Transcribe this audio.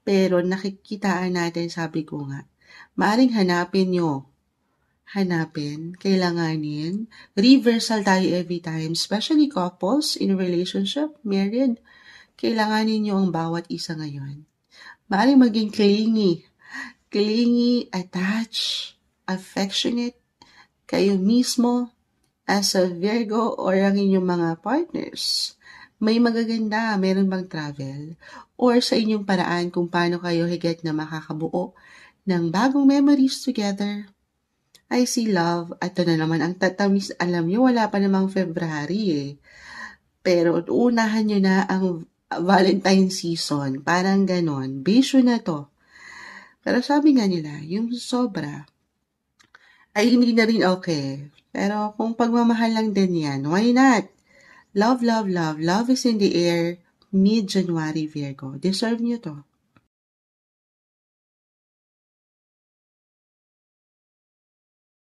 Pero nakikitaan natin, sabi ko nga, maaring hanapin, kailanganin, reversal tayo every time, especially couples in a relationship, married, kailanganin nyo ang bawat isa ngayon. Maaring maging clingy, attached, affectionate, kayo mismo, as a Virgo or ang inyong mga partners. May magaganda, meron bang travel? Or sa inyong paraan kung paano kayo higit na makakabuo ng bagong memories together? I see love. Ito na naman ang tatamis. Alam nyo, wala pa namang February eh. Pero unahan nyo na ang Valentine season. Parang ganon. Bisyo na to. Pero sabi nga nila, yung sobra ay hindi na rin okay. Pero kung pagmamahal lang din yan, why not? Love, love, love. Love is in the air. Mid-January, Virgo. Deserve nyo to.